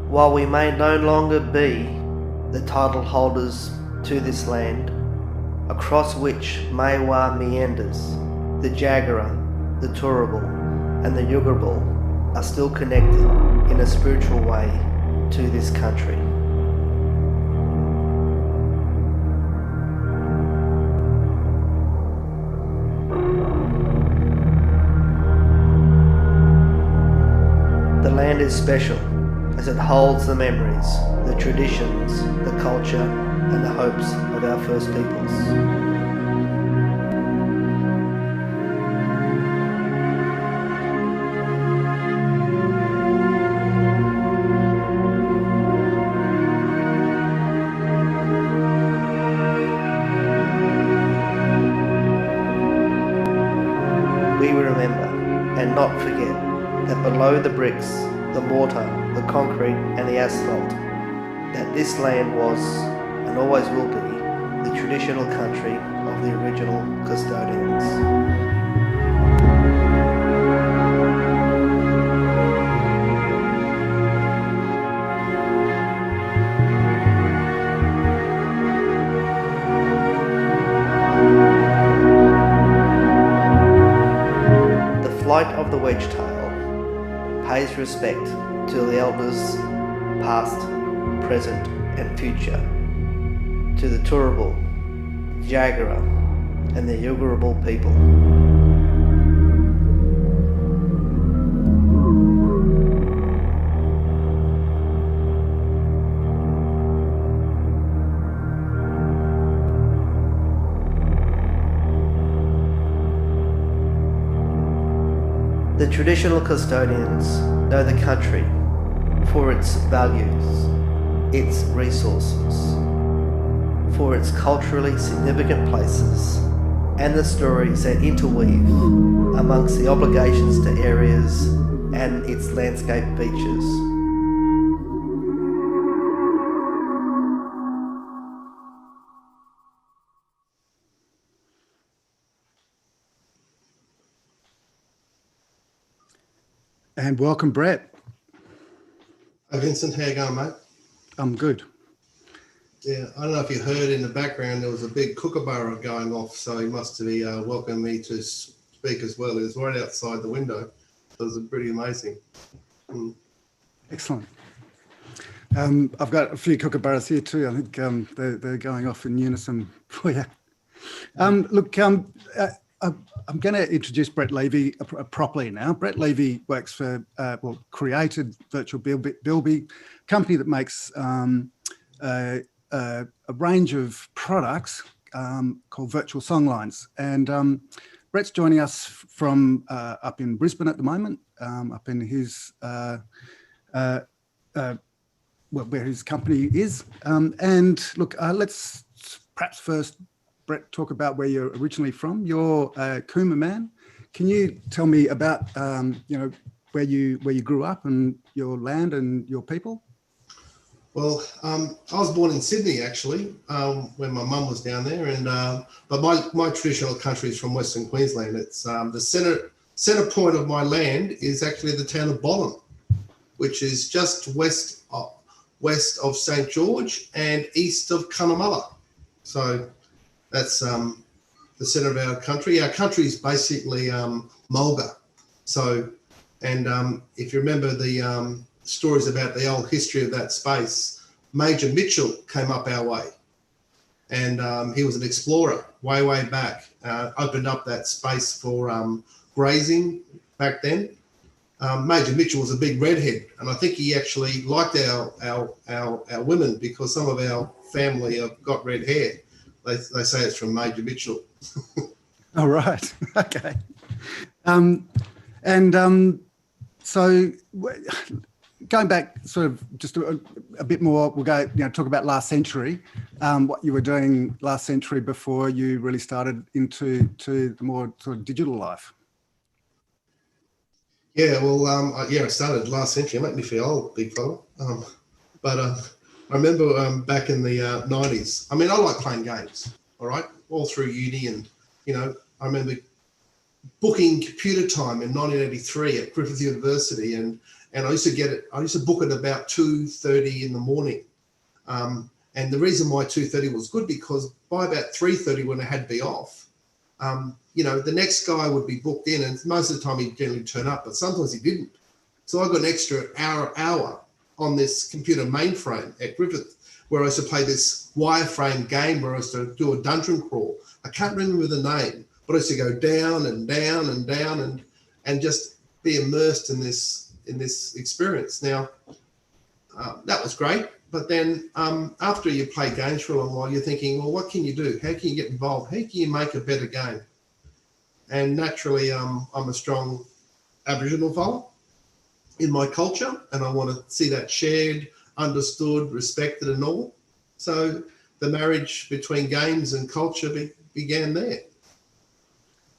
While we may no longer be the title holders to this land, across which Maiwa meanders, the Jagera, the Turrbal and the Yuggarbal are still connected in a spiritual way to this country. The land is special as it holds the memories, the traditions, the culture and the hopes of our First Peoples. We remember and not forget that below the bricks, the mortar, the concrete and the asphalt, that this land was and always will be the traditional country of the original custodians. The flight of the wedge-tail pays respect to the elders past, present and future, to the Turrbal, Jagera and the Yuggarbal people. The traditional custodians know the country for its values, its resources, for its culturally significant places and the stories that interweave amongst the obligations to areas and its landscape features. And welcome, Brett. Hi, Vincent. How you going, mate? I'm good. Yeah, I don't know if you heard in the background, there was a big kookaburra going off, so he must be welcoming me to speak as well. He was right outside the window. So it was pretty amazing. Excellent. I've got a few kookaburras here too. I think they're going off in unison for you. Look, I'm going to introduce Brett Leavy properly now. Brett Leavy works for, created Virtual Bilby, company that makes a range of products called Virtual Songlines. And Brett's joining us from up in Brisbane at the moment, up in his, where his company is. And look, let's perhaps first, Brett, talk about where you're originally from. You're a Kooma man. Can you tell me about, where you grew up and your land and your people? Well, I was born in Sydney, actually, when my mum was down there. And but my traditional country is from Western Queensland. It's the centre point of my land is actually the town of Bollum, which is just west of St. George and east of Cunnamulla. So that's the centre of our country. Our country is basically mulga. So, and if you remember the stories about the old history of that space, Major Mitchell came up our way, and he was an explorer way back, opened up that space for grazing back then. Major Mitchell was a big redhead, and I think he actually liked our women because some of our family have got red hair. They say it's from Major Mitchell. Oh, right. Okay. So going back sort of just a bit more, we'll go, talk about last century, what you were doing last century before you really started into the more sort of digital life. Yeah, well, I started last century. It made me feel old, big fella. But I remember back in the 90s, I mean, I like playing games, all right, all through uni. And, I remember booking computer time in 1983 at Griffith University and and I used to book it about 2:30 in the morning. And the reason why 2:30 was good, because by about 3:30 when I had to be off, the next guy would be booked in, and most of the time he'd generally turn up, but sometimes he didn't. So I got an extra hour on this computer mainframe at Griffith, where I used to play this wireframe game where I used to do a dungeon crawl. I can't remember the name, but I used to go down and down and down and just be immersed in this experience. Now, that was great. But then after you play games for a long while, you're thinking, well, what can you do? How can you get involved? How can you make a better game? And naturally, I'm a strong Aboriginal follower in my culture, and I want to see that shared, understood, respected and all. So the marriage between games and culture began there.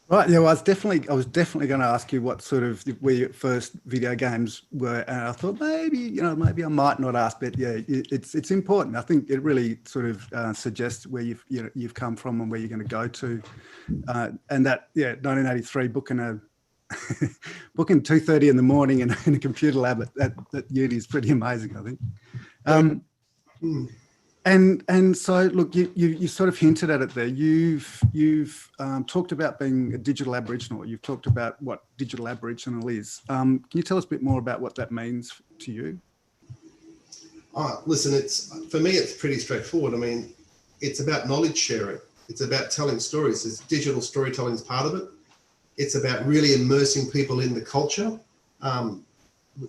Right. Yeah. Well, I was definitely going to ask you what sort of where your first video games were, and I thought maybe I might not ask, but yeah, it's important. I think it really sort of suggests where you've come from and where you're going to go to, and that 1983 booking 2:30 in the morning in a computer lab at uni is pretty amazing, I think. And so look, you sort of hinted at it there. You've talked about being a digital Aboriginal. You've talked about what digital Aboriginal is. Can you tell us a bit more about what that means to you? Listen, for me it's pretty straightforward. I mean, it's about knowledge sharing. It's about telling stories. Digital storytelling is part of it. It's about really immersing people in the culture.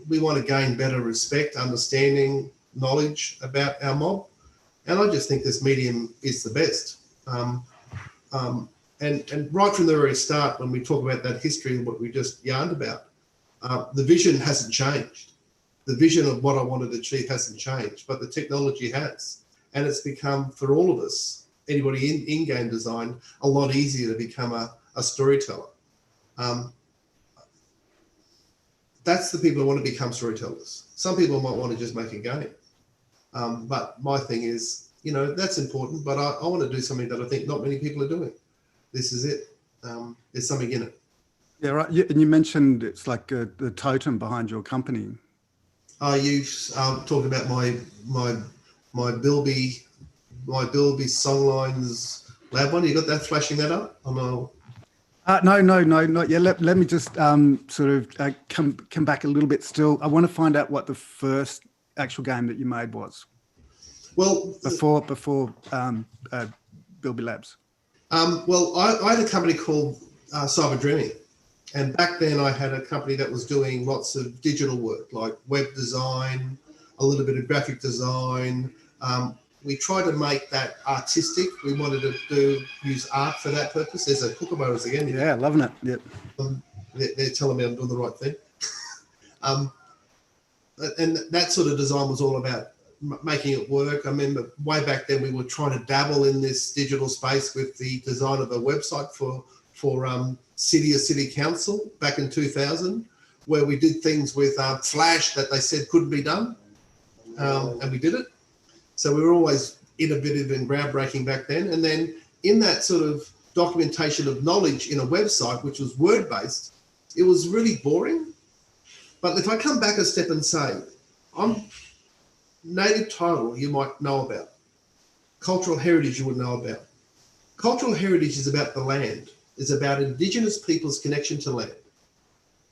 We want to gain better respect, understanding, knowledge about our mob. And I just think this medium is the best. And right from the very start, when we talk about that history and what we just yarned about, the vision hasn't changed. The vision of what I wanted to achieve hasn't changed, but the technology has. And it's become, for all of us, anybody in game design, a lot easier to become a storyteller. That's the people who want to become storytellers. Some people might want to just make a game. But my thing is, that's important, but I want to do something that I think not many people are doing. This is it. There's something in it. Yeah, right. And you mentioned it's like the totem behind your company. You talking about my Bilby Songlines lab one. You got that flashing that up? No, not yet. Let me just sort of come back a little bit still. I want to find out what the first actual game that you made was. Well, before Bilby Labs. Well, I had a company called Cyber Dreaming, and back then I had a company that was doing lots of digital work, like web design, a little bit of graphic design. We tried to make that artistic. We wanted to use art for that purpose. There's a Kookaburras again. Yeah, loving it. Yep. They're telling me I'm doing the right thing. And that sort of design was all about making it work. I remember way back then we were trying to dabble in this digital space with the design of a website for city council back in 2000, where we did things with Flash that they said couldn't be done, and we did it. So we were always innovative and groundbreaking back then. And then in that sort of documentation of knowledge in a website, which was word-based, it was really boring. But if I come back a step and say, I'm native title you might know about, cultural heritage you would know about. Cultural heritage is about the land. It's about Indigenous people's connection to land.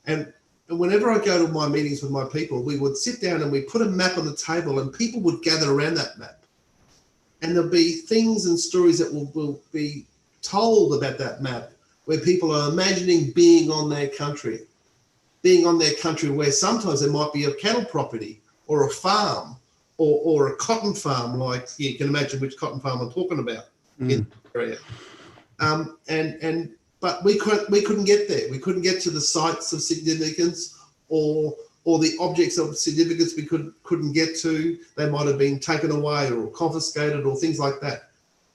And whenever I go to my meetings with my people, we would sit down and we put a map on the table and people would gather around that map. And there'll be things and stories that will be told about that map where people are imagining being on their country where sometimes there might be a cattle property or a farm or a cotton farm, like you can imagine which cotton farm I'm talking about in the area. But we couldn't get there. We couldn't get to the sites of significance or the objects of significance we couldn't get to. They might have been taken away or confiscated or things like that.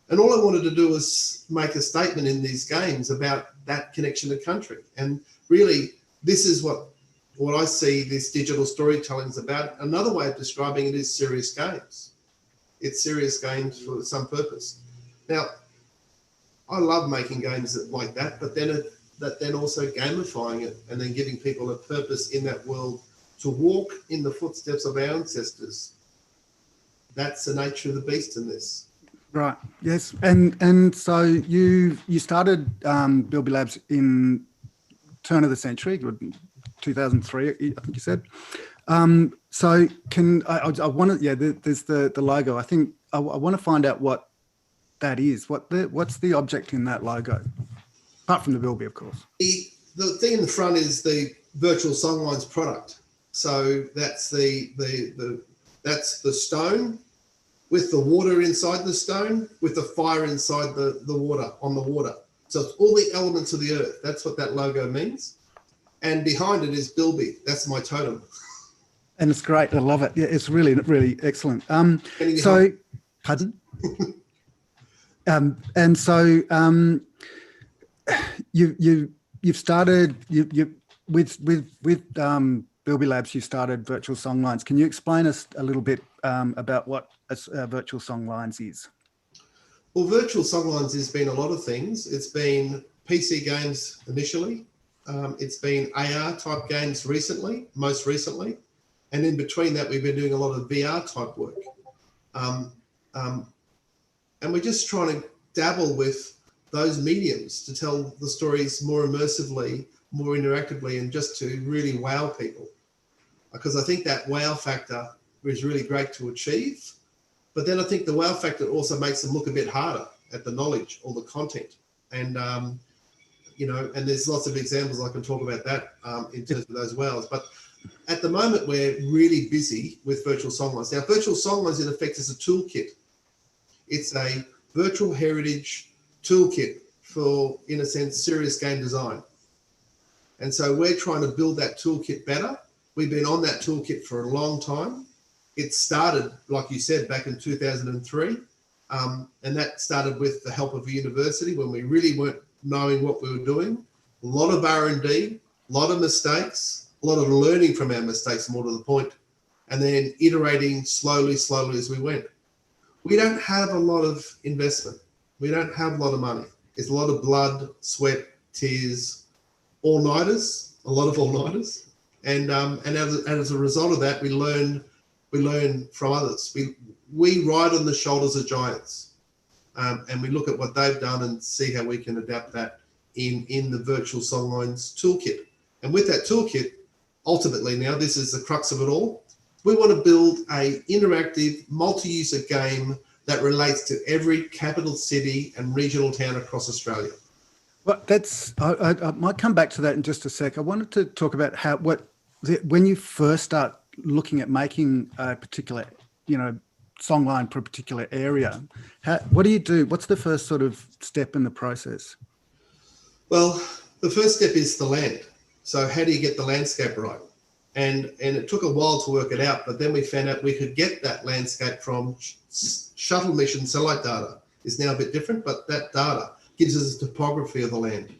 And all I wanted to do was make a statement in these games about that connection to country. And really, this is what I see this digital storytelling is about. Another way of describing it is serious games. It's serious games for some purpose. Now, I love making games like that, but then also gamifying it and then giving people a purpose in that world to walk in the footsteps of our ancestors. That's the nature of the beast in this. Right. Yes. And so you started Bilby Labs in turn of the century, 2003, I think you said. So I want to, yeah, there's the logo. I think I want to find out what that is. What's the object in that logo, apart from the Bilby, of course. The thing in the front is the virtual Songlines product. So that's that's the stone with the water inside the stone, with the fire inside the water, on the water. So it's all the elements of the earth. That's what that logo means. And behind it is Bilby. That's my totem. And it's great. I love it. Yeah, it's really, really excellent. Pardon? And so you've started with Bilby Labs. You started Virtual Songlines. Can you explain us a little bit about what Virtual Songlines is? Well, Virtual Songlines has been a lot of things. It's been PC games initially. It's been AR type games most recently. And in between that, we've been doing a lot of VR type work. And we're just trying to dabble with those mediums to tell the stories more immersively, more interactively, and just to really wow people. Because I think that wow factor is really great to achieve. But then I think the wow factor also makes them look a bit harder at the knowledge or the content. And, and there's lots of examples I can talk about that in terms of those wows. But at the moment, we're really busy with Virtual Songlines. Now, Virtual Songlines, in effect, is a toolkit. It's a virtual heritage toolkit for, in a sense, serious game design. And so we're trying to build that toolkit better. We've been on that toolkit for a long time. It started, like you said, back in 2003. And that started with the help of a university when we really weren't knowing what we were doing. A lot of R&D, a lot of mistakes, a lot of learning from our mistakes, more to the point, and then iterating slowly as we went. We don't have a lot of investment. We don't have a lot of money. It's a lot of blood, sweat, tears, all-nighters, a lot of all-nighters. And as a result of that, we learn from others. We ride on the shoulders of giants, and we look at what they've done and see how we can adapt that in the Virtual Songlines toolkit. And with that toolkit, ultimately now, this is the crux of it all, we want to build a interactive multi-user game that relates to every capital city and regional town across Australia. Well, I might come back to that in just a sec. I wanted to talk about when you first start looking at making a particular, songline for a particular area, what do you do? What's the first sort of step in the process? Well, the first step is the land. So how do you get the landscape right? And it took a while to work it out, but then we found out we could get that landscape from shuttle mission satellite data. It's now a bit different, but that data gives us a topography of the land.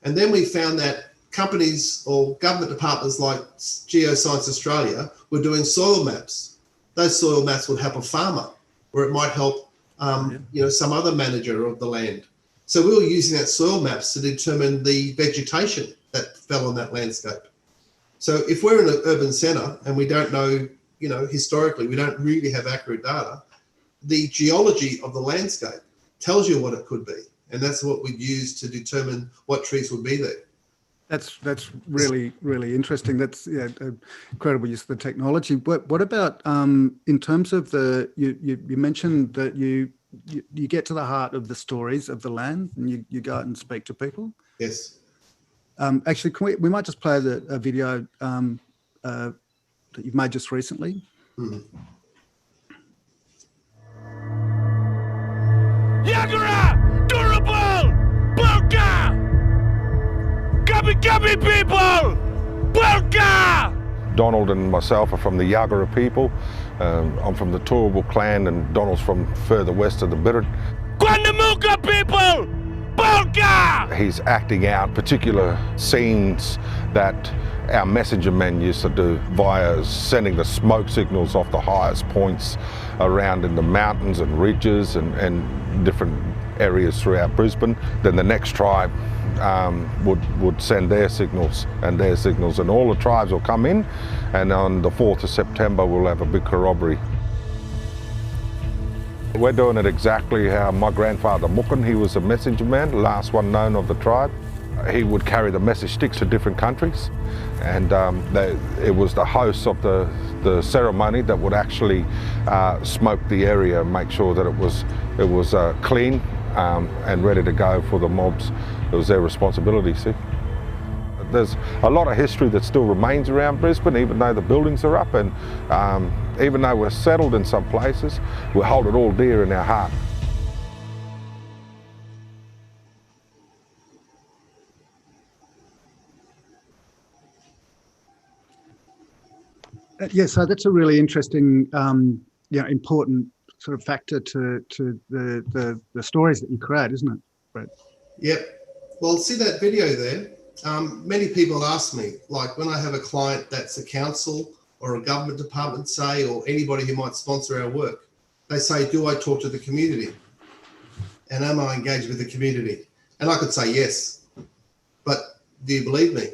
And then we found that companies or government departments like Geoscience Australia were doing soil maps. Those soil maps would help a farmer, or it might help some other manager of the land. So we were using that soil maps to determine the vegetation that fell on that landscape. So if we're in an urban centre and we don't know, historically, we don't really have accurate data, the geology of the landscape tells you what it could be. And that's what we'd use to determine what trees would be there. That's really, really interesting. That's incredible use of the technology. What about in terms of you mentioned that you get to the heart of the stories of the land and you go out and speak to people? Yes. Actually, we might just play a video that you've made just recently. Mm-hmm. Yagara! Durable! Bulka! Gubby people! Bulka! Donald and myself are from the Yagara people. I'm from the Turrbal clan and Donald's from further west of the Birrid. Cunnamulla people! Bulka! He's acting out particular scenes that our messenger men used to do via sending the smoke signals off the highest points around in the mountains and ridges and different areas throughout Brisbane. Then the next tribe would send their signals, and all the tribes will come in, and on the 4th of September we'll have a big corroboree. We're doing it exactly how my grandfather Mukin, he was a messenger man, the last one known of the tribe. He would carry the message sticks to different countries, and it was the hosts of the ceremony that would actually smoke the area and make sure that it was clean and ready to go for the mobs. It was their responsibility, see. There's a lot of history that still remains around Brisbane, even though the buildings are up, and even though we're settled in some places, we hold it all dear in our heart. Yeah, so that's a really interesting, important sort of factor to the stories that you create, isn't it, Brett? Yep. Well, see that video there? Many people ask me, like when I have a client that's a council or a government department, say, or anybody who might sponsor our work, they say, do I talk to the community? And am I engaged with the community? And I could say yes, but do you believe me?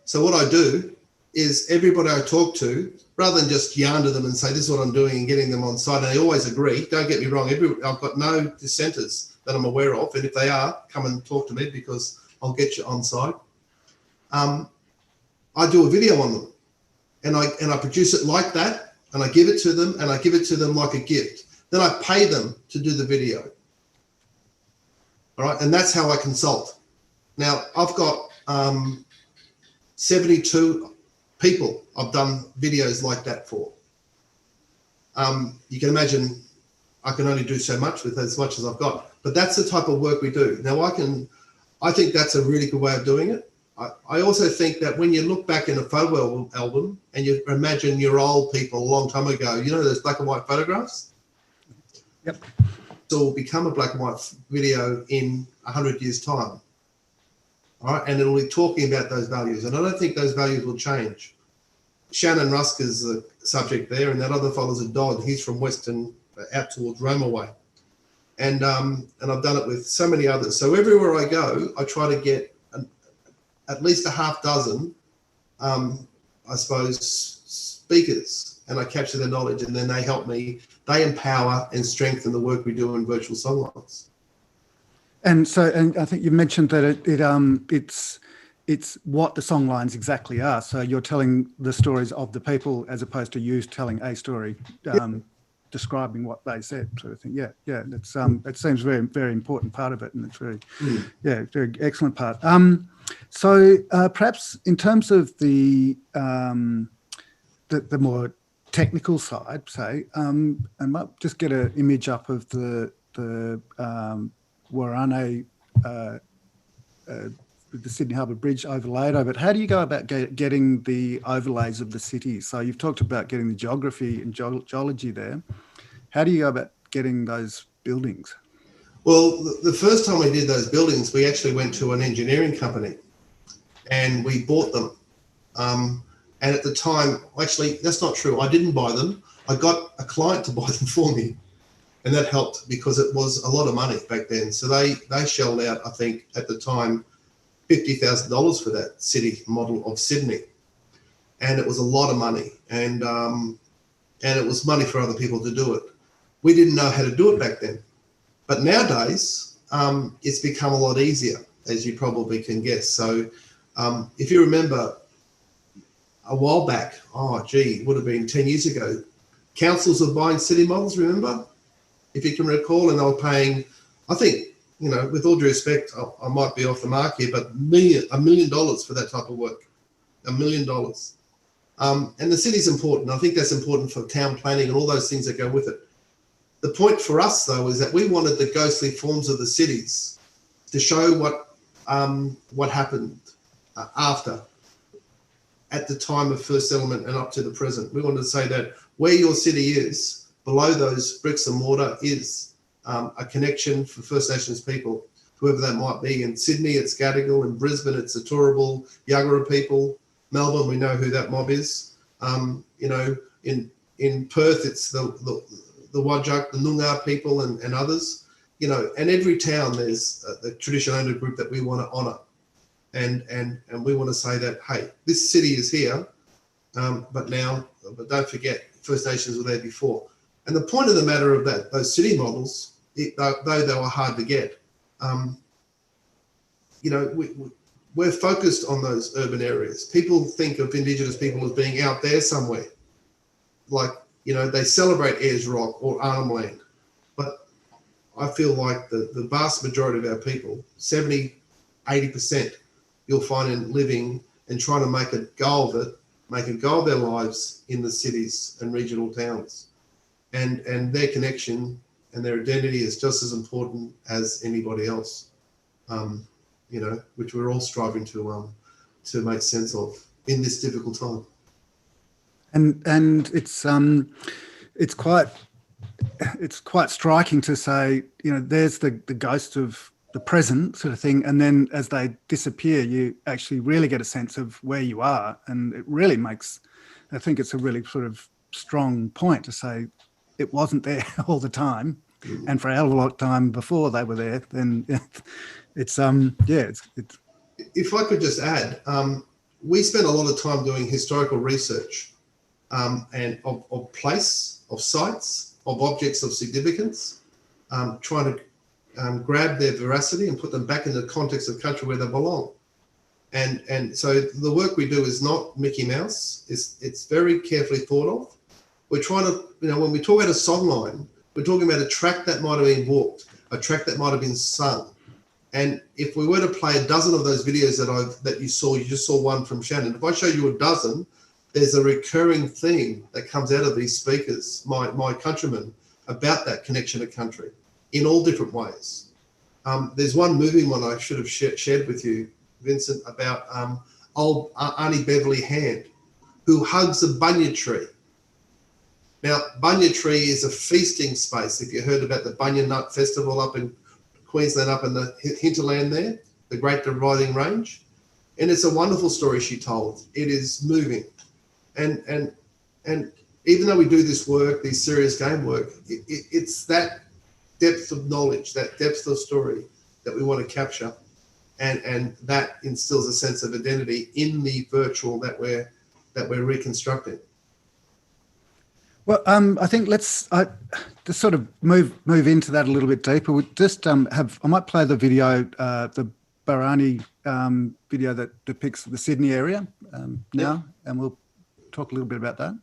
So what I do is everybody I talk to, rather than just yarn to them and say, this is what I'm doing and getting them on side, and they always agree, don't get me wrong, I've got no dissenters that I'm aware of, and if they are, come and talk to me because I'll get you on side. I do a video on them, and I produce it like that, and I give it to them, and I give it to them like a gift. Then I pay them to do the video. All right, and that's how I consult. Now, I've got 72 people I've done videos like that for. You can imagine I can only do so much with as much as I've got, but that's the type of work we do. Now I think that's a really good way of doing it. I also think that when you look back in a photo album and you imagine your old people a long time ago, you know those black and white photographs? Yep. It will become a black and white video in 100 years' time. All right, and it'll be talking about those values, and I don't think those values will change. Shannon Rusk is the subject there, and that other fellow's a Dodd. He's from Western, out towards Roma way, and I've done it with so many others. So everywhere I go, I try to get at least a half dozen, I suppose, speakers, and I capture their knowledge, and then they help me. They empower and strengthen the work we do in virtual songlines. And I think you mentioned that it's what the songlines exactly are. So you're telling the stories of the people as opposed to you telling a story, describing what they said, sort of thing. Yeah. That's it seems very, very important part of it, and it's very, very excellent part. So perhaps in terms of the more technical side, say, I might just get an image up of the Warane, the Sydney Harbour Bridge overlaid over it. How do you go about getting the overlays of the city? So you've talked about getting the geography and geology there. How do you go about getting those buildings? Well, the first time we did those buildings, we actually went to an engineering company and we bought them. And at the time, actually, that's not true. I didn't buy them. I got a client to buy them for me. And that helped because it was a lot of money back then. So they shelled out, I think, at the time, $50,000 for that city model of Sydney. And it was a lot of money. And it was money for other people to do it. We didn't know how to do it back then. But nowadays, it's become a lot easier, as you probably can guess. So if you remember a while back, it would have been 10 years ago, councils were buying city models, remember? If you can recall, and they were paying, I think, with all due respect, I might be off the mark here, but $1 million for that type of work, $1 million. And the city's important. I think that's important for town planning and all those things that go with it. The point for us, though, is that we wanted the ghostly forms of the cities to show what happened after, at the time of first settlement and up to the present. We wanted to say that where your city is, below those bricks and mortar, is a connection for First Nations people, whoever that might be. In Sydney, it's Gadigal. In Brisbane, it's the Turrbal, Yagara people. Melbourne, we know who that mob is. In Perth, it's the Whadjuk, the Noongar people and others. and every town there's a traditional owner group that we want to honour, and we want to say that, hey, this city is here, but don't forget First Nations were there before. And the point of the matter of those city models, though they were hard to get, we're focused on those urban areas. People think of Indigenous people as being out there somewhere, like they celebrate Ayers Rock or Arnhem Land, but I feel like the vast majority of our people, 70-80%, you'll find in living and trying to make a go of their lives in the cities and regional towns, and their connection and their identity is just as important as anybody else, which we're all striving to make sense of in this difficult time. And it's quite striking to say, there's the ghost of the present sort of thing, and then as they disappear, you actually really get a sense of where you are, and it really makes, I think it's a really sort of strong point to say it wasn't there all the time, and for a hell of a lot of time before they were there. Then it's If I could just add, we spend a lot of time doing historical research, and of place, of sites, of objects of significance, trying to grab their veracity and put them back in the context of country where they belong. And so the work we do is not Mickey Mouse. It's very carefully thought of. We're trying to, when we talk about a songline, we're talking about a track that might have been walked, a track that might have been sung. And if we were to play a dozen of those videos that you just saw one from Shannon. If I show you a dozen, there's a recurring theme that comes out of these speakers, my countrymen, about that connection to country in all different ways. There's one moving one I should have shared with you, Vincent, about old Auntie Beverly Hand, who hugs a bunya tree. Now, bunya tree is a feasting space. If you heard about the Bunya Nut Festival up in Queensland, up in the hinterland there, the Great Dividing Range. And it's a wonderful story she told. It is moving. And even though we do this work, these serious game work, it's that depth of knowledge, that depth of story that we want to capture. And that instills a sense of identity in the virtual that we're reconstructing. Well, I think let's just sort of move into that a little bit deeper. We just I might play the video, the Barani video that depicts the Sydney area now, and we'll talk a little bit about that.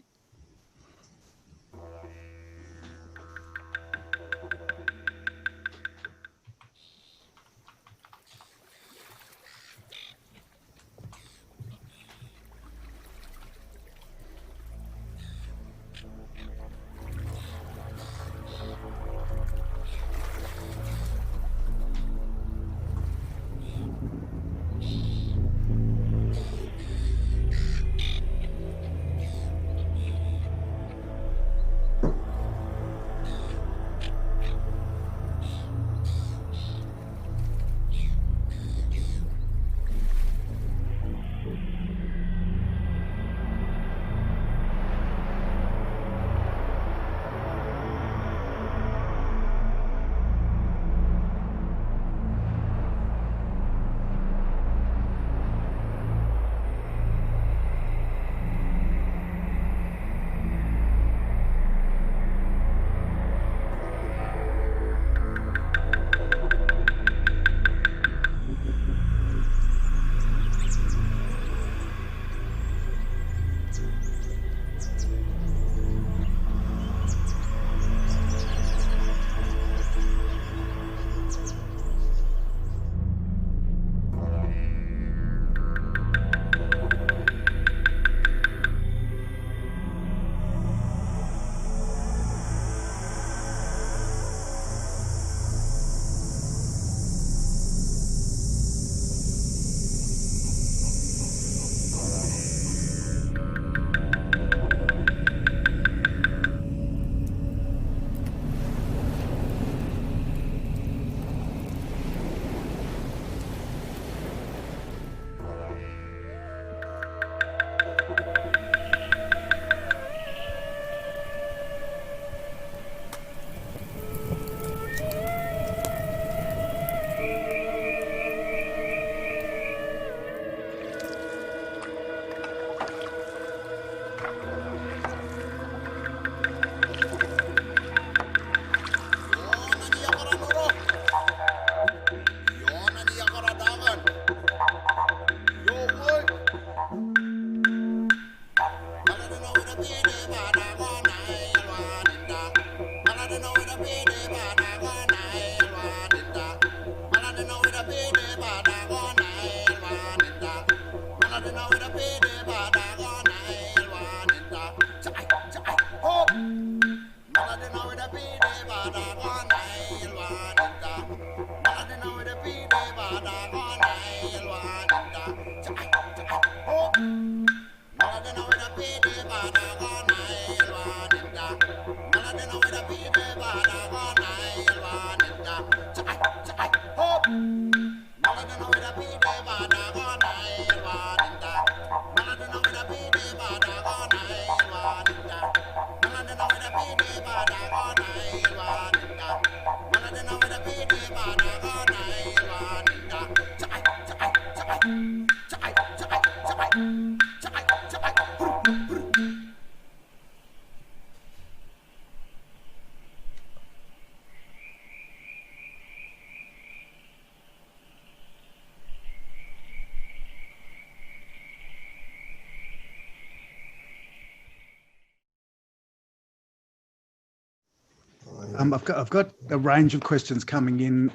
I've got a range of questions coming in,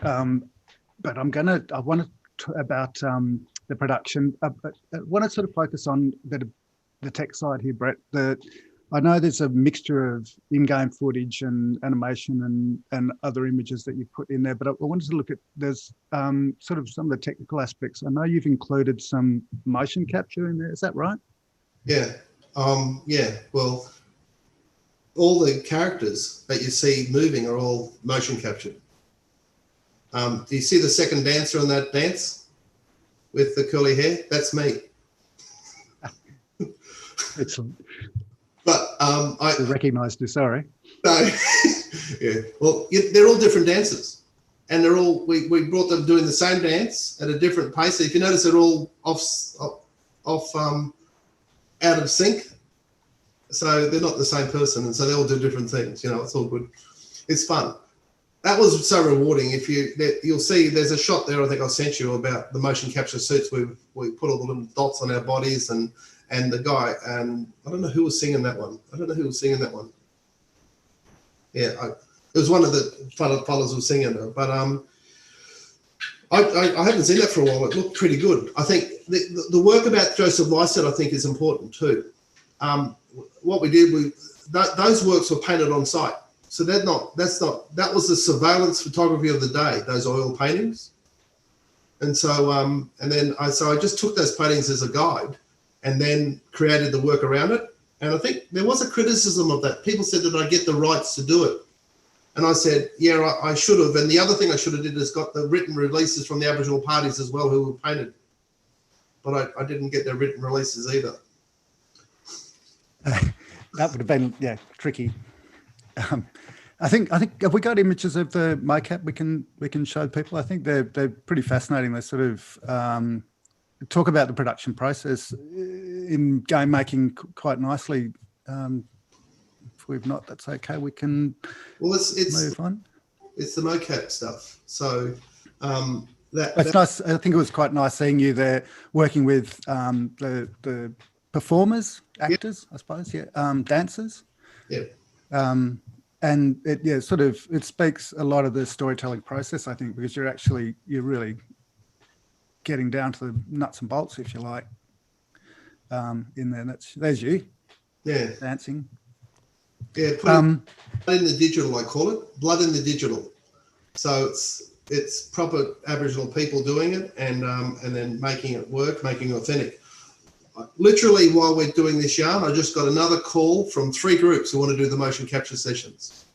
but I want to about the production. But I want to sort of focus on the tech side here, Brett. I know there's a mixture of in-game footage and animation and other images that you put in there, but I wanted to look at there's sort of some of the technical aspects. I know you've included some motion capture in there. Is that right? Yeah. Yeah. Well, all the characters that you see moving are all motion captured. Do you see the second dancer on that dance with the curly hair? That's me. Excellent. But I recognised you. Sorry. No. Yeah. Well, they're all different dancers, and they're all we brought them doing the same dance at a different pace. So if you notice, they're all out of sync. So they're not the same person, and so they all do different things. You know, it's all good. It's fun. That was so rewarding. You'll see, there's a shot there I think I sent you about the motion capture suits. We put all the little dots on our bodies, and the guy, and I don't know who was singing that one. Yeah, it was one of the fellas who was singing it. But I haven't seen that for a while. It looked pretty good. I think the work about Joseph Lycett, I think, is important too. What we did, those works were painted on site. So that was the surveillance photography of the day, those oil paintings. And so, I just took those paintings as a guide and then created the work around it. And I think there was a criticism of that. People said that I get the rights to do it. And I said, yeah, I should have. And the other thing I should have did is got the written releases from the Aboriginal parties as well who were painted. But I didn't get their written releases either. That would have been, yeah, tricky. I think have we got images of the mocap we can show people? I think they're pretty fascinating. They sort of talk about the production process in game making quite nicely. If we've not, that's okay. We can move on. It's the mocap stuff. So it's nice. I think it was quite nice seeing you there working with the performers, actors, I suppose, dancers. Yeah. And it speaks a lot of the storytelling process, I think, because you're really getting down to the nuts and bolts, if you like, in there. There's you. Yeah. Dancing. Yeah. Blood in the digital, I call it. Blood in the digital. So it's proper Aboriginal people doing it and then making it work, making it authentic. Literally, while we're doing this yarn, I just got another call from 3 groups who want to do the motion capture sessions.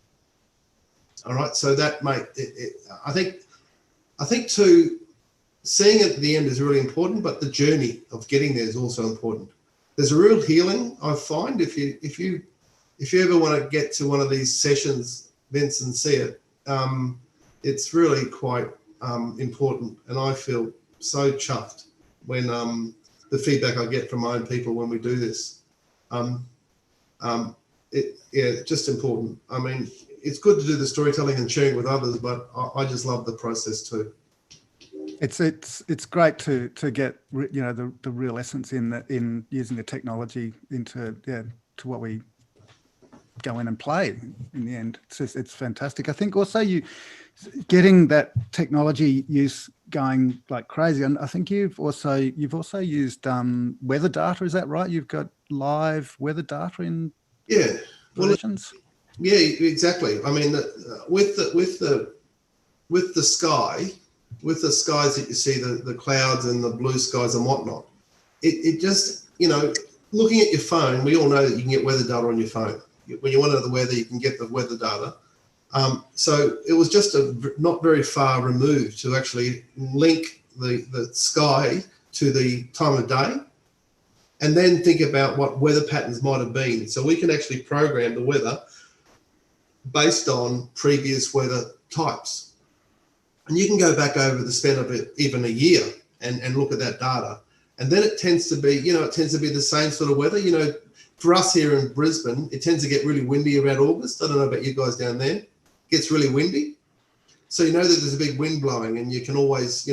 All right, so that I think too, seeing it at the end is really important, but the journey of getting there is also important. There's a real healing I find if you ever want to get to one of these sessions, Vince, and see it. It's really quite important, and I feel so chuffed when the feedback I get from my own people when we do this. Just important. I mean, it's good to do the storytelling and sharing with others, but I just love the process too. It's great to get the real essence in using the technology into to what we go in and play in the end. It's fantastic. I think also you getting that technology use going like crazy, and I think you've also used weather data. Is that right? You've got live weather data in. Yeah. versions? Yeah, exactly. I mean, with the sky, with the skies that you see, the clouds and the blue skies and whatnot, it just, looking at your phone, we all know that you can get weather data on your phone. When you want to know the weather, you can get the weather data. So it was just not very far removed to actually link the sky to the time of day, and then think about what weather patterns might have been. So we can actually program the weather based on previous weather types. And you can go back over the span of even a year and look at that data. And then it tends to be, the same sort of weather. For us here in Brisbane, it tends to get really windy around August. I don't know about you guys down there. It gets really windy. So you know that there's a big wind blowing, and you can always,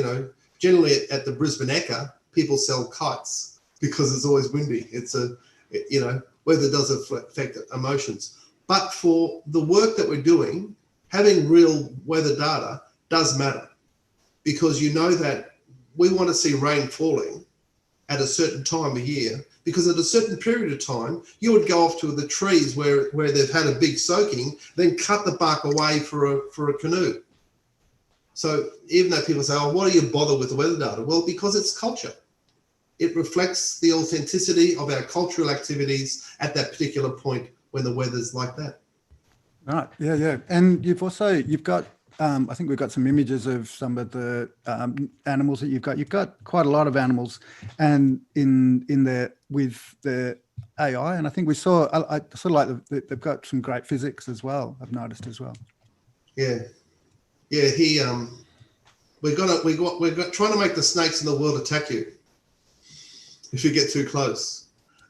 generally at the Brisbane Ekka, people sell kites because it's always windy. It's weather does affect emotions. But for the work that we're doing, having real weather data does matter, because that we want to see rain falling at a certain time of year, because at a certain period of time, you would go off to the trees where they've had a big soaking, then cut the bark away for a canoe. So even though people say, why do you bother with the weather data? Well, because it's culture. It reflects the authenticity of our cultural activities at that particular point when the weather's like that. Right. Yeah. And you've got, I think we've got some images of some of the animals that you've got. You've got quite a lot of animals, and in there with the AI. And I think I sort of like they've got some great physics as well. I've noticed as well. Yeah. We're trying to make the snakes in the world attack you if you get too close.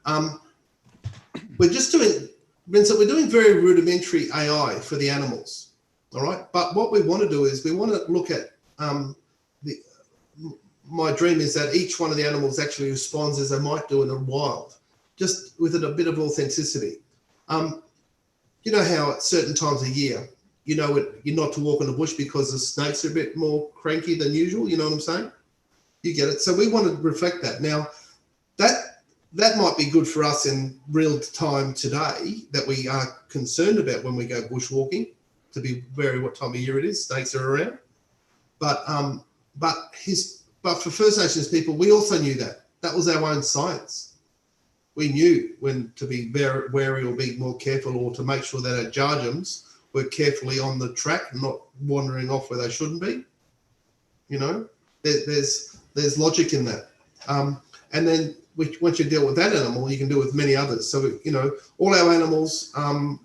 We're doing very rudimentary AI for the animals. All right. But what we want to do is we want to look at my dream is that each one of the animals actually responds as they might do in the wild, just with a bit of authenticity. You know how at certain times of year, you're not to walk in the bush because the snakes are a bit more cranky than usual. You know what I'm saying? You get it. So we want to reflect that. Now, that might be good for us in real time today, that we are concerned about when we go bushwalking, to be wary what time of year it is. Snakes are around. But for First Nations people, we also knew that. That was our own science. We knew when to be very wary or be more careful, or to make sure that our jarjums were carefully on the track, not wandering off where they shouldn't be. There's logic in that. And then once you deal with that animal, you can deal with many others. So, all our animals are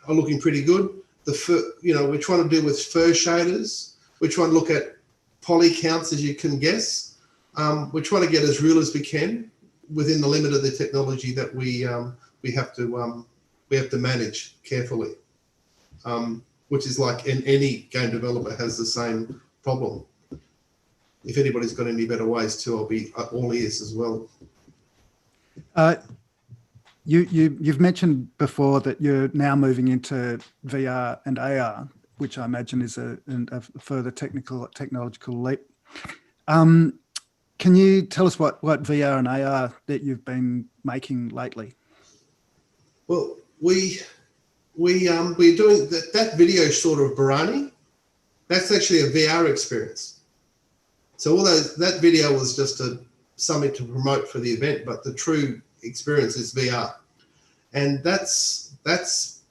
looking pretty good. The fur, we're trying to deal with fur shaders. We're trying to look at poly counts, as you can guess. We're trying to get as real as we can within the limit of the technology that we have to manage carefully. Which is like in any game developer has the same problem. If anybody's got any better ways too, I'll be all ears as well. You've mentioned before that you're now moving into VR and AR, which I imagine is a further technological leap. Can you tell us what VR and AR that you've been making lately? Well, we're doing that video sort of Barani. That's actually a VR experience. So that video was just something to promote for the event, but the true experience is VR. And that's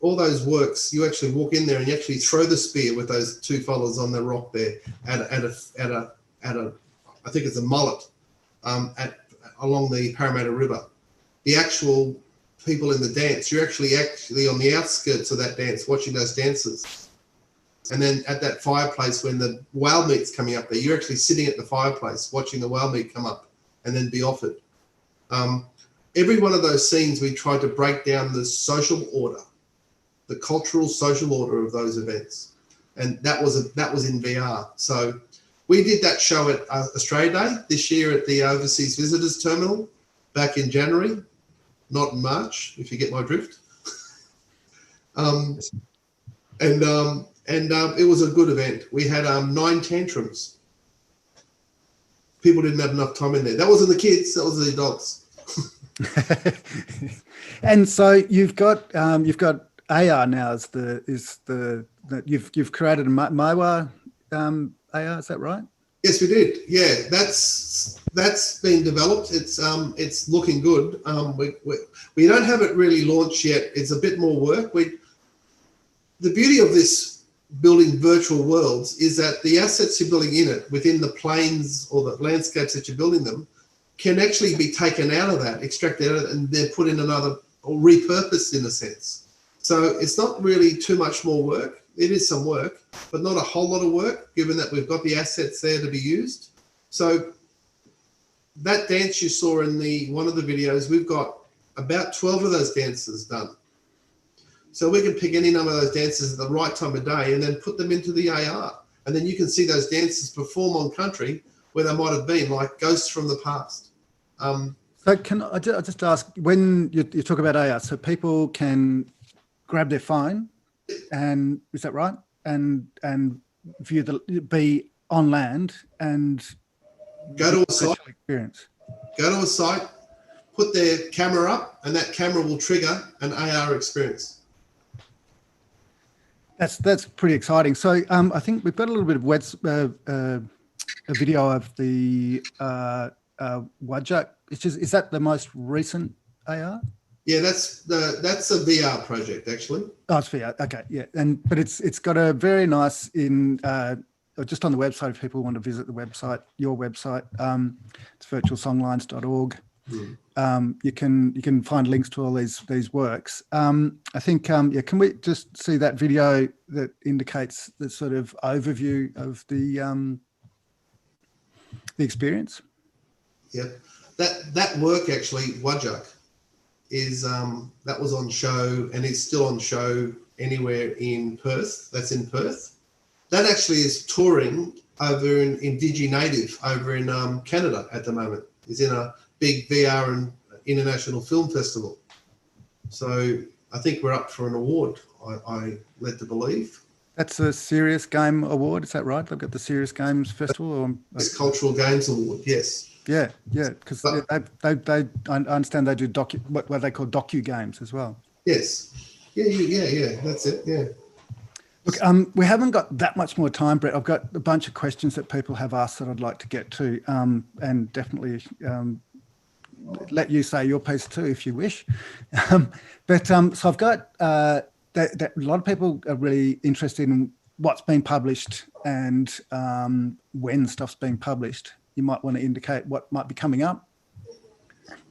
all those works. You actually walk in there and you actually throw the spear with those two fellas on the rock there at a I think it's a mullet along the Parramatta River. The actual people in the dance, you're actually on the outskirts of that dance, watching those dances. And then at that fireplace, when the whale meat's coming up there, you're actually sitting at the fireplace watching the whale meat come up and then be offered. Every one of those scenes, we tried to break down the social order, the cultural social order of those events. And that was in VR. So we did that show at Australia Day this year at the Overseas Visitors Terminal back in January, not in March, if you get my drift. It was a good event. We had 9 tantrums. People didn't have enough time in there. That wasn't the kids, that was the adults. And so you've got AR now is the that you've created a Maiwa AR, is that right? Yes, we did. Yeah, that's been developed. It's looking good. We don't have it really launched yet. It's a bit more work. The beauty of this building virtual worlds is that the assets you're building in it, within the planes or the landscapes that you're building them, can actually be taken out of that, extracted out of it, and they're put in another, or repurposed in a sense. So it's not really too much more work. It is some work, but not a whole lot of work, given that we've got the assets there to be used. So that dance you saw in one of the videos, we've got about 12 of those dances done. So we can pick any number of those dances at the right time of day and then put them into the AR. And then you can see those dances perform on country where they might have been, like ghosts from the past. So can I just ask, when you talk about AR, so people can grab their phone, and is that right? And be on land and go to a site. Experience. Go to a site, put their camera up, and that camera will trigger an AR experience. That's pretty exciting. So I think we've got a little bit of a video of the Wajak. Is that the most recent AR? Yeah, that's a VR project actually. Oh, it's VR. Okay, yeah, but it's got a very nice just on the website if people want to visit the website, your website. It's virtualsonglines.org. You can find links to all these works. I think can we just see that video that indicates the sort of overview of the experience? Yeah, that work actually, Wajak, is that was on show and is still on show anywhere in Perth. That's in Perth. That actually is touring over in Indiginative over in Canada at the moment. It's in a big VR and international film festival. So I think we're up for an award, I led to believe. That's a Serious Game Award, is that right? They've got the Serious Games Festival? Or it's Cultural Games Award, yes. Yeah, because I understand they do what they call docu-games as well. Yes. Yeah, that's it, yeah. Look, we haven't got that much more time, Brett. I've got a bunch of questions that people have asked that I'd like to get to, and definitely let you say your piece too, if you wish. So I've got that a lot of people are really interested in what's been published and when stuff's being published. You might want to indicate what might be coming up.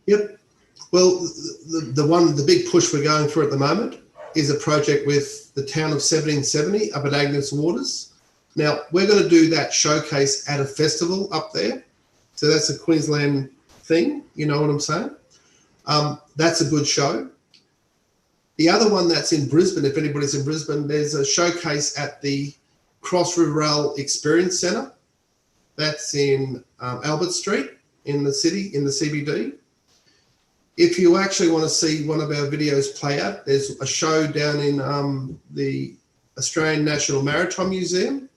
Yep. Well, the big push we're going through at the moment is a project with the town of 1770 up at Agnes Waters. Now, we're going to do that showcase at a festival up there. So that's a Queensland thing, you know what I'm saying? That's a good show. The other one that's in Brisbane, if anybody's in Brisbane, there's a showcase at the Cross River Rail Experience Centre. That's in Albert Street in the city, in the CBD. If you actually want to see one of our videos play out, there's a show down in the Australian National Maritime Museum.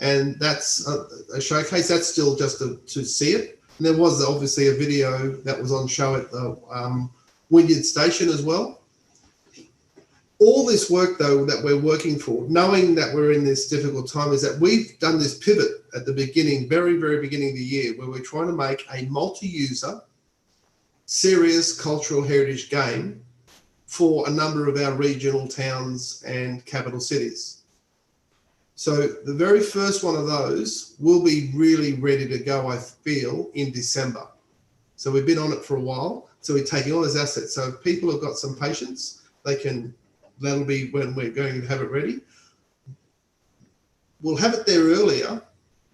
And that's a showcase. That's still just to see it. And there was obviously a video that was on show at the Wynyard Station as well. All this work, though, that we're working for, knowing that we're in this difficult time, is that we've done this pivot at the beginning, very, very beginning of the year, where we're trying to make a multi-user, serious cultural heritage game for a number of our regional towns and capital cities. So the very first one of those will be really ready to go, I feel, in December. So we've been on it for a while. So we're taking all those assets. So if people have got some patience, that'll be when we're going to have it ready. We'll have it there earlier,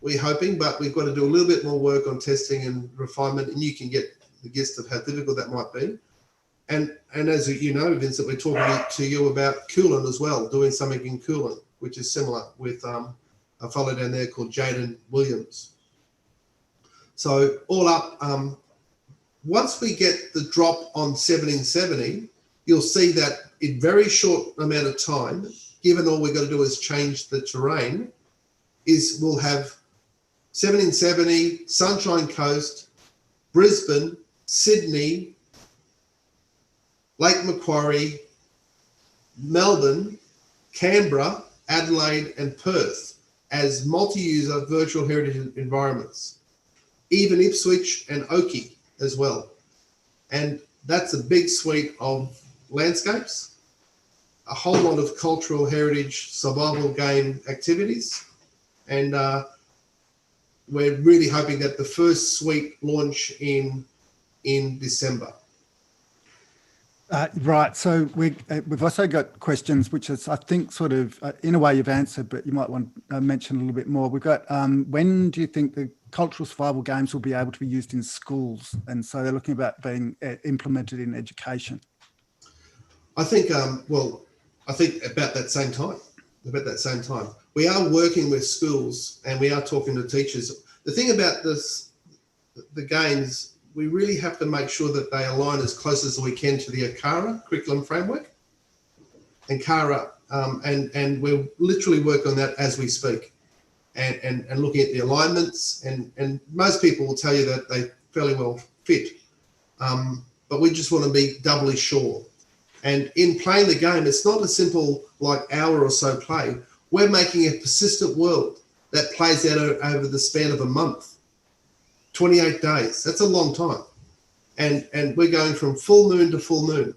we're hoping, but we've got to do a little bit more work on testing and refinement, and you can get the gist of how difficult that might be. And as you know, Vincent, we're talking to you about Coolan as well, doing something in Coolan, which is similar with a fellow down there called Jaden Williams. So all up, once we get the drop on 1770, you'll see that in very short amount of time, given all we've got to do is change the terrain, is we'll have 1770, Sunshine Coast, Brisbane, Sydney, Lake Macquarie, Melbourne, Canberra, Adelaide, and Perth as multi-user virtual heritage environments. Even Ipswich and Oakey as well. And that's a big suite of landscapes, a whole lot of cultural heritage survival game activities. And we're really hoping that the first suite launch in December. Right. So we've also got questions, which is, I think, sort of, in a way you've answered, but you might want to mention a little bit more. We've got, when do you think the cultural survival games will be able to be used in schools? And so they're looking about being implemented in education. I think, I think about that same time. We are working with schools and we are talking to teachers. The thing about this, the games, we really have to make sure that they align as close as we can to the ACARA curriculum framework and CARA, and we're literally working on that as we speak and looking at the alignments, and most people will tell you that they fairly well fit, but we just want to be doubly sure. And in playing the game, it's not a simple like hour or so play. We're making a persistent world that plays out over the span of a month. 28 days, that's a long time. And we're going from full moon to full moon.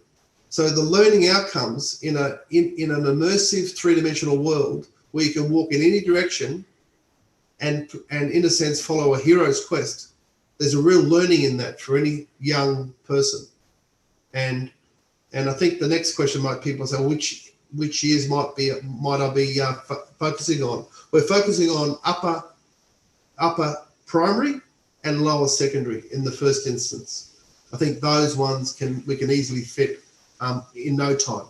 So the learning outcomes in an immersive three-dimensional world where you can walk in any direction and in a sense follow a hero's quest, there's a real learning in that for any young person. And I think the next question might people say, which years might I be focusing on? We're focusing on upper primary and lower secondary in the first instance. I think those ones we can easily fit in no time.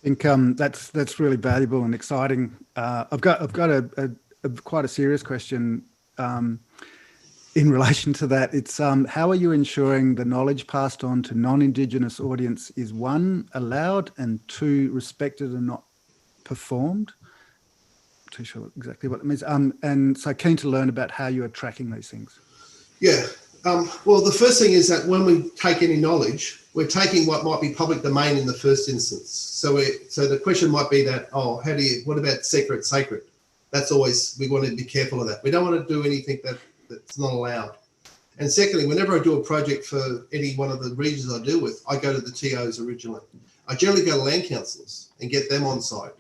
I think that's really valuable and exciting. I've got a quite a serious question in relation to that. It's how are you ensuring the knowledge passed on to non-Indigenous audience is, 1, allowed, and 2, respected and not performed? Too sure exactly what it means. And so keen to learn about how you are tracking these things. Yeah. Well, the first thing is that when we take any knowledge, we're taking what might be public domain in the first instance. So the question might be that, what about sacred? That's always, we want to be careful of that. We don't want to do anything that's not allowed. And secondly, whenever I do a project for any one of the regions I deal with, I go to the TOs originally. I generally go to land councils and get them on site.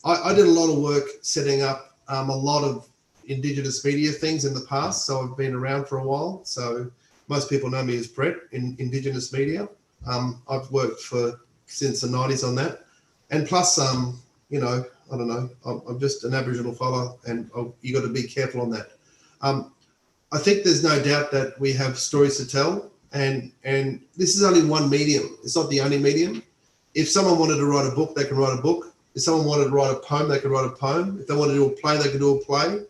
I did a lot of work setting up a lot of Indigenous media things in the past, so I've been around for a while. So most people know me as Brett in Indigenous media. I've worked since the 90s on that. And plus, I don't know, I'm just an Aboriginal fella, and you got to be careful on that. I think there's no doubt that we have stories to tell, and this is only one medium. It's not the only medium. If someone wanted to write a book, they can write a book. If someone wanted to write a poem, they could write a poem. If they want to do a play, they can do a play.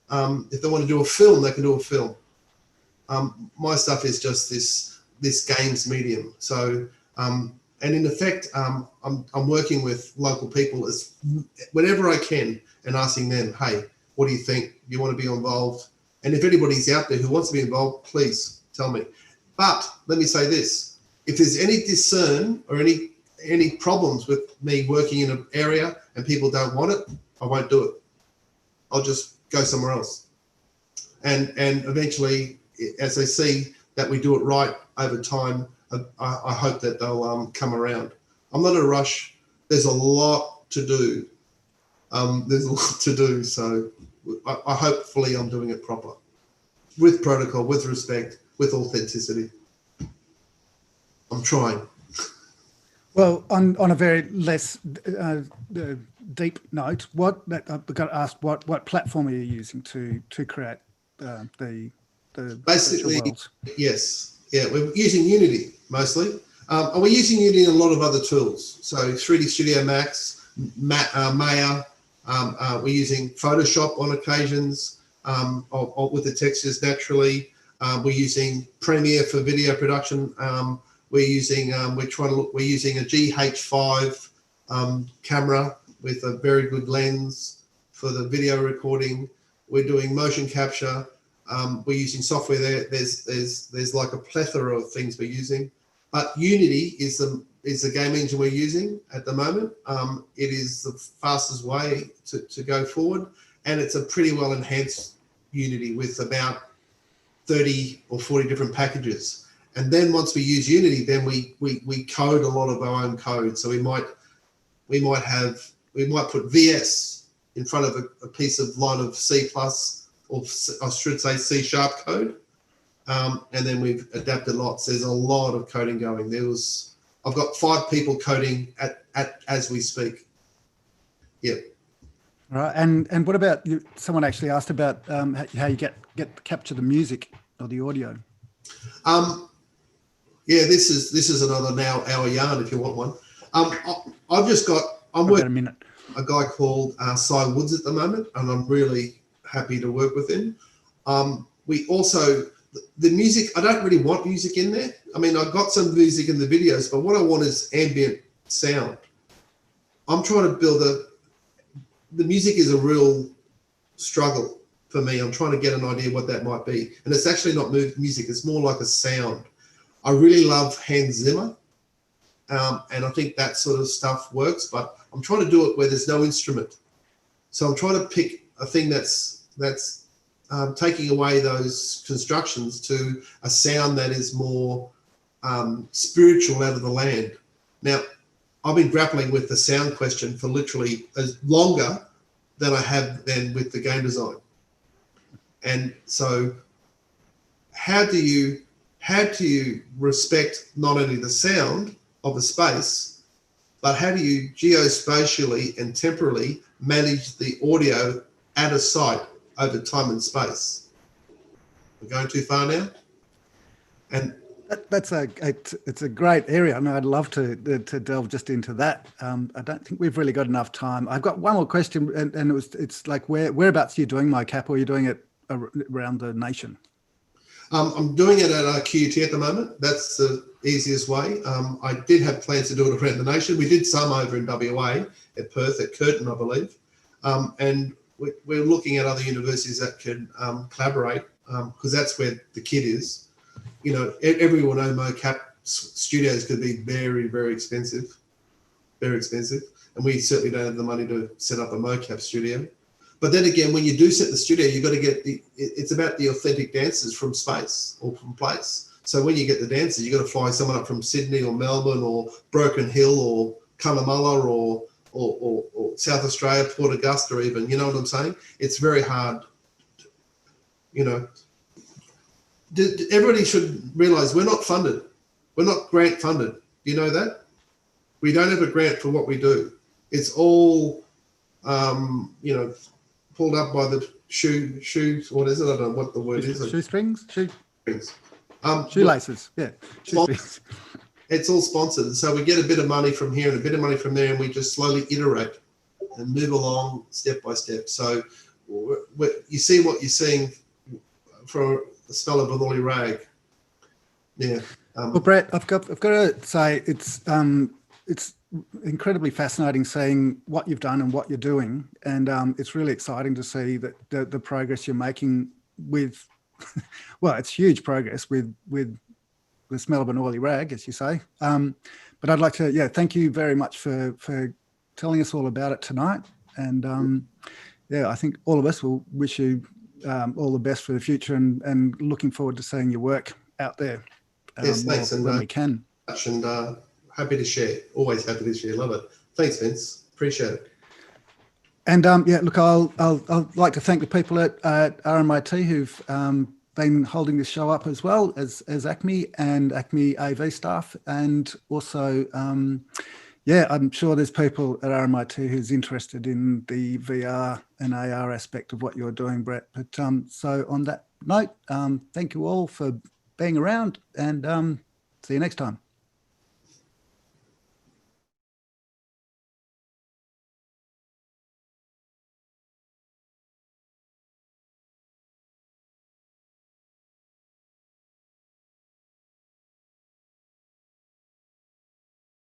If they want to do a film, they can do a film. My stuff is just this games medium. So, and in effect, I'm working with local people whenever I can and asking them, hey, what do you think? Do you want to be involved? And if anybody's out there who wants to be involved, please tell me. But let me say this: if there's any discern or any problems with me working in an area and people don't want it, I won't do it. I'll just go somewhere else. And eventually, as they see that we do it right over time, I hope that they'll come around. I'm not in a rush. There's a lot to do. So I hopefully I'm doing it proper, with protocol, with respect, with authenticity. I'm trying. Well, on a very less deep note, I've got to ask, what platform are you using to create the basically worlds? Yes, yeah, we're using Unity mostly, and we're using Unity and a lot of other tools. So 3D Studio Max, Maya. We're using Photoshop on occasions, or with the textures naturally. We're using Premiere for video production. We're using a GH5 camera with a very good lens for the video recording. We're doing motion capture. We're using software there. There's like a plethora of things we're using, but Unity is is the game engine we're using at the moment. It is the fastest way to go forward, and it's a pretty well enhanced Unity with about 30 or 40 different packages. And then once we use Unity, then we code a lot of our own code. So we might put VS in front of a piece of line of C++, or I should say C# code. And then we've adapted lots. There's a lot of coding going. I've got 5 people coding at as we speak. Yep. Right. And what about you? Someone actually asked about how you capture the music or the audio. Yeah, this is another hour yarn if you want one. I'm working a guy called Cy Woods at the moment, and I'm really happy to work with him. We also, the music, I don't really want music in there. I mean, I've got some music in the videos, but what I want is ambient sound. I'm trying to build the music is a real struggle for me. I'm trying to get an idea what that might be. And it's actually not music, it's more like a sound. I really love Hans Zimmer, and I think that sort of stuff works, but I'm trying to do it where there's no instrument. So I'm trying to pick a thing that's taking away those constructions to a sound that is more spiritual out of the land. Now, I've been grappling with the sound question for literally as longer than I have been with the game design. And so how do you respect not only the sound of a space, but how do you geospatially and temporally manage the audio at a site over time and space? We're going too far now? And it's a great area. I mean, I'd love to delve just into that. I don't think we've really got enough time. I've got one more question, and it's like whereabouts are you doing mocap, or are you doing it around the nation? I'm doing it at QUT at the moment. That's the easiest way. I did have plans to do it around the nation. We did some over in WA at Perth, at Curtin, I believe. And we're looking at other universities that can collaborate, because that's where the kid is. You know, everyone knows mocap studios could be very, very expensive, and we certainly don't have the money to set up a mocap studio. But then again, when you do set the studio, you've got to get it's about the authentic dancers from space or from place. So when you get the dancers, you've got to fly someone up from Sydney or Melbourne or Broken Hill or Cunnamulla or South Australia, Port Augusta even, you know what I'm saying? It's very hard, you know. Everybody should realise we're not funded. We're not grant funded. Do you know that? We don't have a grant for what we do. It's all, you know, pulled up by the shoes. What is it? I don't know what the word is. Shoestrings? Shoestrings. Shoelaces. Yeah. Shoestrings. It's all sponsored. So we get a bit of money from here and a bit of money from there, and we just slowly iterate and move along step by step. So you see what you're seeing for the smell of a lolly rag. Yeah. Well, Brett, I've got to say it's incredibly fascinating seeing what you've done and what you're doing, and it's really exciting to see that the progress you're making with, well, it's huge progress with the smell of an oily rag, as you say. But I'd like to, thank you very much for telling us all about it tonight, and I think all of us will wish you all the best for the future, and looking forward to seeing your work out there. Yes, thanks, and when we can. And happy to share. Always happy to share. Love it. Thanks, Vince. Appreciate it. And look, I'll like to thank the people at RMIT who've been holding this show up, as well as ACMI and ACMI AV staff, and also I'm sure there's people at RMIT who's interested in the VR and AR aspect of what you're doing, Brett. But so on that note, thank you all for being around, and see you next time.